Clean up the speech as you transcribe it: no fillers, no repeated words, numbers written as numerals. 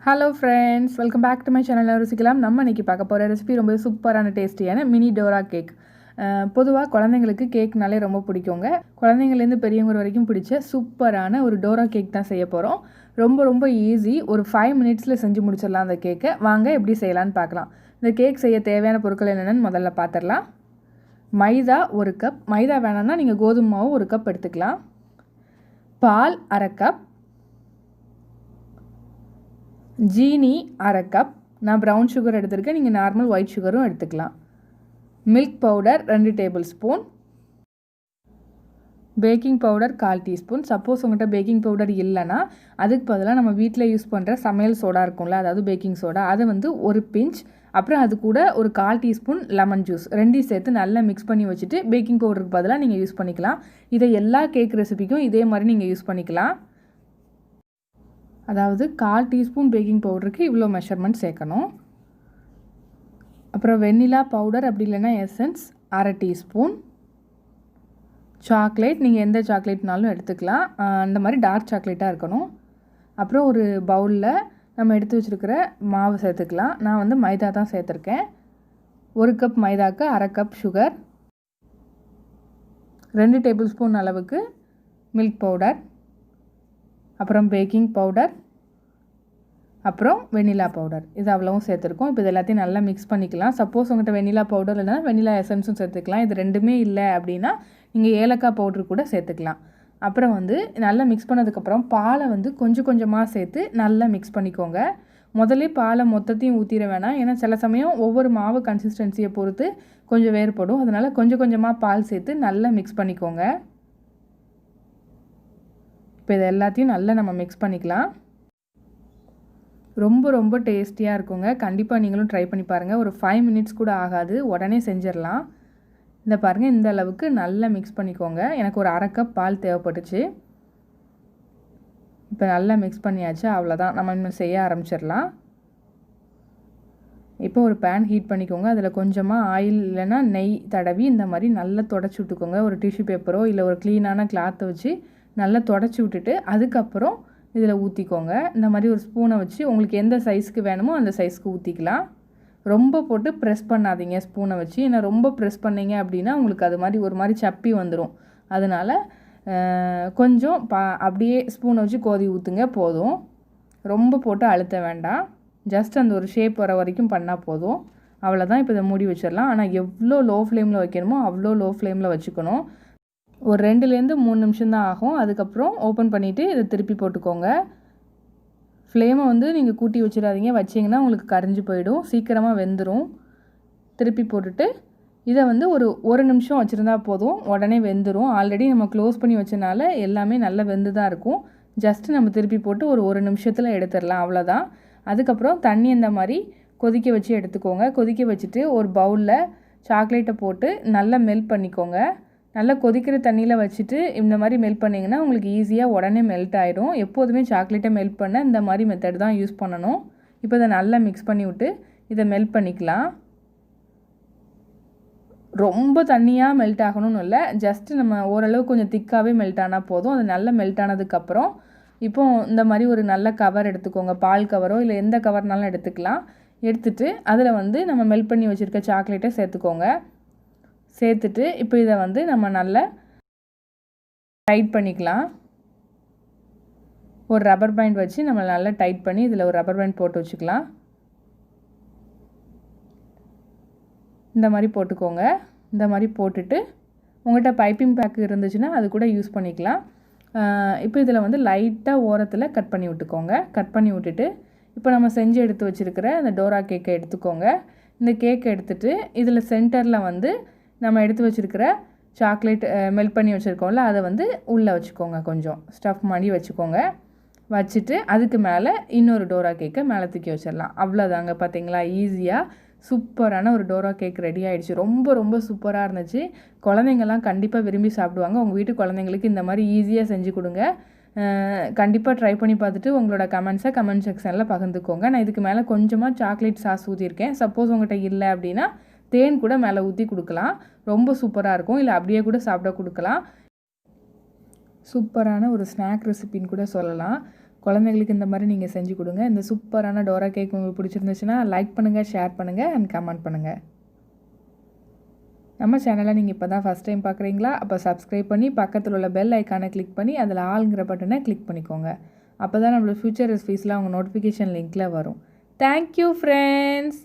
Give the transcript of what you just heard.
Hello friends, welcome back to my channel. ருசிக்கலாம். நம்ம இன்றைக்கி பார்க்க போகிற ரெசிபி ரொம்ப சூப்பரான டேஸ்டியான மினி டோரா கேக். பொதுவாக குழந்தைங்களுக்கு கேக்னாலே ரொம்ப பிடிக்குங்க. குழந்தைங்கள்லேருந்து பெரியவங்க வரைக்கும் பிடிச்ச சூப்பரான ஒரு டோரா கேக் தான் செய்ய போகிறோம். ரொம்ப ரொம்ப ஈஸி. ஒரு 5 மினிட்ஸில் செஞ்சு முடிச்சிடலாம் அந்த கேக்கை. வாங்க எப்படி செய்யலான்னு பார்க்கலாம். இந்த கேக் செய்ய தேவையான பொருட்கள் என்னென்னு முதல்ல பார்த்துடலாம். மைதா 1 கப். மைதா வேணாம்னா நீங்கள் கோதுமை மாவு 1 கப் எடுத்துக்கலாம். பால் 1/2 கப். ஜீனி 1/2 கப். நான் ப்ரௌன் சுகர் எடுத்திருக்கேன். நீங்கள் நார்மல் ஒயிட் சுகரும் எடுத்துக்கலாம். Milk powder 2 table spoon. Baking powder 1/4 teaspoon. Suppose உங்கள்கிட்ட பேக்கிங் பவுடர் இல்லைன்னா அதுக்கு பதிலாக நம்ம வீட்டில் யூஸ் பண்ணுற சமையல் சோடா இருக்கும்ல, அதாவது பேக்கிங் சோடா, அதை வந்து ஒரு பிஞ்ச். அப்புறம் அது கூட ஒரு 1/4 டீஸ்பூன் லெமன் ஜூஸ் ரெண்டையும் சேர்த்து நல்லா மிக்ஸ் பண்ணி வச்சுட்டு பேக்கிங் பவுடருக்கு பதிலாக நீங்கள் யூஸ் பண்ணிக்கலாம். இதை எல்லா கேக் ரெசிபிக்கும் இதே மாதிரி நீங்கள் யூஸ் பண்ணிக்கலாம். அதாவது 1/4 டீஸ்பூன் பேக்கிங் பவுடருக்கு இவ்வளோ மெஷர்மெண்ட் சேர்க்கணும். அப்புறம் வெண்ணிலா பவுடர் அப்படி இல்லைன்னா எசன்ஸ் 1/2 டீஸ்பூன். சாக்லேட் நீங்கள் எந்த சாக்லேட்னாலும் எடுத்துக்கலாம். அந்த மாதிரி டார்க் சாக்லேட்டாக இருக்கணும். அப்புறம் ஒரு பவுலில் நம்ம எடுத்து வச்சுருக்கிற மாவு சேர்த்துக்கலாம். நான் வந்து மைதா தான் சேர்த்துருக்கேன். 1 கப் மைதாவுக்கு 1/2 கப் சுகர், 2 டேபிள் ஸ்பூன் அளவுக்கு மில்க் பவுடர், அப்புறம் பேக்கிங் பவுடர், அப்புறம் வெண்ணிலா பவுடர். இது அவ்வளவும் சேர்த்துருக்கோம். இப்போ இது எல்லாத்தையும் நல்லா மிக்ஸ் பண்ணிக்கலாம். சப்போஸ் உங்கள்கிட்ட வெண்ணிலா பவுடர் இல்லைனா வெண்ணிலா எசன்ஸும் சேர்த்துக்கலாம். இது ரெண்டுமே இல்லை அப்படின்னா நீங்கள் ஏலக்காய் பவுட்ரு கூட சேர்த்துக்கலாம். அப்புறம் வந்து நல்லா மிக்ஸ் பண்ணதுக்கப்புறம் பாலை வந்து கொஞ்சம் கொஞ்சமாக சேர்த்து நல்லா மிக்ஸ் பண்ணிக்கோங்க. முதல்ல பாலை மொத்தத்தையும் ஊற்றிட வேணாம். ஏன்னா சில சமயம் ஒவ்வொரு மாவு கன்சிஸ்டன்சியை பொறுத்து கொஞ்சம் வேறுபடும். அதனால் கொஞ்சம் கொஞ்சமாக பால் சேர்த்து நல்லா மிக்ஸ் பண்ணிக்கோங்க. இப்போ இது எல்லாத்தையும் நல்லா நம்ம மிக்ஸ் பண்ணிக்கலாம். ரொம்ப ரொம்ப டேஸ்டியாக இருக்குங்க. கண்டிப்பாக நீங்களும் ட்ரை பண்ணி பாருங்கள். ஒரு 5 மினிட்ஸ் கூட ஆகாது, உடனே செஞ்சிடலாம். இந்த பாருங்கள், இந்த அளவுக்கு நல்லா மிக்ஸ் பண்ணிக்கோங்க. எனக்கு ஒரு 1/2 கப் பால் தேவைப்பட்டுச்சு. இப்போ நல்லா மிக்ஸ் பண்ணியாச்சு. அவ்வளோதான், நம்ம இன்னும் செய்ய ஆரம்பிச்சிடலாம். இப்போ ஒரு பேன் ஹீட் பண்ணிக்கோங்க. அதில் கொஞ்சமாக ஆயில் இல்லைன்னா நெய் தடவி இந்த மாதிரி நல்லா தொடச்சி விட்டுக்கோங்க. ஒரு டிஷ்யூ பேப்பரோ இல்லை ஒரு க்ளீனான கிளாத்தை வச்சு நல்லா தொடச்சி விட்டுட்டு அதுக்கப்புறம் இதில் ஊற்றிக்கோங்க. இந்த மாதிரி ஒரு ஸ்பூனை வச்சு உங்களுக்கு எந்த சைஸ்க்கு வேணுமோ அந்த சைஸ்க்கு ஊற்றிக்கலாம். ரொம்ப போட்டு ப்ரெஸ் பண்ணாதீங்க ஸ்பூனை வச்சு. ஏன்னா ரொம்ப ப்ரெஸ் பண்ணிங்க அப்படின்னா உங்களுக்கு அது மாதிரி ஒரு மாதிரி சப்பி வந்துடும். அதனால் கொஞ்சம் அப்படியே ஸ்பூனை வச்சு கோதி ஊற்றுங்க போதும். ரொம்ப போட்டு அழுத்த வேண்டாம். ஜஸ்ட் அந்த ஒரு ஷேப் வர வரைக்கும் பண்ணால் போதும். அவ்வளோதான். இப்போ இதை மூடி வச்சிடலாம். ஆனால் எவ்வளோ லோ ஃப்ளேமில் வைக்கணுமோ அவ்வளோ லோ ஃப்ளேமில் வச்சுக்கணும். ஒரு 2லேருந்து 3 நிமிஷம் தான் ஆகும். அதுக்கப்புறம் ஓப்பன் பண்ணிவிட்டு இதை திருப்பி போட்டுக்கோங்க. ஃப்ளேமை வந்து நீங்கள் கூட்டி வச்சிடாதீங்க. வச்சிங்கன்னா உங்களுக்கு கரைஞ்சி போயிடும், சீக்கிரமாக வெந்துடும். திருப்பி போட்டுட்டு இதை வந்து ஒரு நிமிஷம் வச்சுருந்தா போதும், உடனே வெந்துடும். ஆல்ரெடி நம்ம க்ளோஸ் பண்ணி வச்சனால எல்லாமே நல்லா வெந்து தான் இருக்கும். ஜஸ்ட்டு நம்ம திருப்பி போட்டு ஒரு நிமிஷத்தில் எடுத்துடலாம். அவ்வளோதான். அதுக்கப்புறம் தண்ணி இந்த மாதிரி கொதிக்க வச்சு எடுத்துக்கோங்க. கொதிக்க வச்சுட்டு ஒரு பவுலில் சாக்லேட்டை போட்டு நல்லா மெல்ட் பண்ணிக்கோங்க. நல்லா கொதிக்கிற தண்ணியில் வச்சுட்டு இந்த மாதிரி மெல்ட் பண்ணிங்கன்னா உங்களுக்கு ஈஸியாக உடனே மெல்ட் ஆகிடும். எப்போதுமே சாக்லேட்டை மெல்ட் பண்ண இந்த மாதிரி மெத்தட் தான் யூஸ் பண்ணணும். இப்போ இதை நல்லா மிக்ஸ் பண்ணி விட்டு இதை மெல்ட் பண்ணிக்கலாம். ரொம்ப தண்ணியாக மெல்ட் ஆகணும்னு இல்லை, ஜஸ்ட்டு நம்ம ஓரளவு கொஞ்சம் திக்காகவே மெல்ட் ஆனால் போதும். அது நல்லா மெல்ட் ஆனதுக்கப்புறம் இப்போது இந்த மாதிரி ஒரு நல்ல கவர் எடுத்துக்கோங்க. பால் கவரோ இல்லை எந்த கவர்னாலும் எடுத்துக்கலாம். எடுத்துகிட்டு அதில் வந்து நம்ம மெல்ட் பண்ணி வச்சுருக்க சாக்லேட்டை சேர்த்துக்கோங்க. சேர்த்துட்டு இப்போ இதை வந்து நம்ம நல்லா டைட் பண்ணிக்கலாம். ஒரு ரப்பர் பேண்ட் வச்சு நம்ம நல்லா டைட் பண்ணி இதில் ஒரு ரப்பர் பேண்ட் போட்டு வச்சுக்கலாம். இந்த மாதிரி போட்டுக்கோங்க. இந்த மாதிரி போட்டுட்டு உங்கள்கிட்ட பைப்பிங் பேக் இருந்துச்சுன்னா அது கூட யூஸ் பண்ணிக்கலாம். இப்போ இதில் வந்து லைட்டாக ஓரத்தில் கட் பண்ணி விட்டுக்கோங்க. கட் பண்ணி விட்டுட்டு இப்போ நம்ம செஞ்சு எடுத்து வச்சுருக்கிற அந்த டோரா கேக்கை எடுத்துக்கோங்க. இந்த கேக்கை எடுத்துகிட்டு இதில் சென்டரில் வந்து நம்ம எடுத்து வச்சுருக்கிற சாக்லேட் மெல்ட் பண்ணி வச்சுருக்கோம்ல, அதை வந்து உள்ளே வச்சுக்கோங்க. கொஞ்சம் ஸ்டஃப் பண்ணி வச்சுக்கோங்க. வச்சுட்டு அதுக்கு மேலே இன்னொரு டோரா கேக்கை மேலே தூக்கி வச்சிடலாம். அவ்வளோதாங்க. பார்த்தீங்களா, ஈஸியாக சூப்பரான ஒரு டோரா கேக் ரெடி ஆகிடுச்சு. ரொம்ப ரொம்ப சூப்பராக இருந்துச்சு. குழந்தைங்கள்லாம் கண்டிப்பாக விரும்பி சாப்பிடுவாங்க. உங்கள் வீட்டு குழந்தைங்களுக்கு இந்த மாதிரி ஈஸியாக செஞ்சு கொடுங்க. கண்டிப்பாக ட்ரை பண்ணி பார்த்துட்டு உங்களோட கமெண்ட்ஸை கமெண்ட் செக்ஷனில் பகிர்ந்துக்கோங்க. நான் இதுக்கு மேலே கொஞ்சமாக சாக்லேட் சாஸ் ஊற்றிருக்கேன். சப்போஸ் உங்கள்கிட்ட இல்லை அப்படின்னா தேன் கூட மேலே ஊற்றி கொடுக்கலாம். ரொம்ப சூப்பராக இருக்கும். இல்லை அப்படியே கூட சாப்பிட கொடுக்கலாம். சூப்பரான ஒரு ஸ்நாக் ரெசிபின்னு கூட சொல்லலாம். குழந்தைங்களுக்கு இந்த மாதிரி நீங்கள் செஞ்சு கொடுங்க. இந்த சூப்பரான டோரா கேக் உங்களுக்கு பிடிச்சிருந்துச்சுன்னா லைக் பண்ணுங்கள், ஷேர் பண்ணுங்கள் அண்ட் கமெண்ட் பண்ணுங்கள். நம்ம சேனலை நீங்கள் இப்போ தான் ஃபஸ்ட் டைம் பார்க்குறீங்களா? அப்போ சப்ஸ்கிரைப் பண்ணி பக்கத்தில் உள்ள பெல் ஐக்கானை கிளிக் பண்ணி அதில் ஆளுங்கிற பட்டனை கிளிக் பண்ணிக்கோங்க. அப்போ தான் நம்மளோட ஃப்யூச்சர் ரெசிபீஸ்லாம் உங்கள் நோட்டிஃபிகேஷன் லிங்க்கில் வரும். Thank you friends.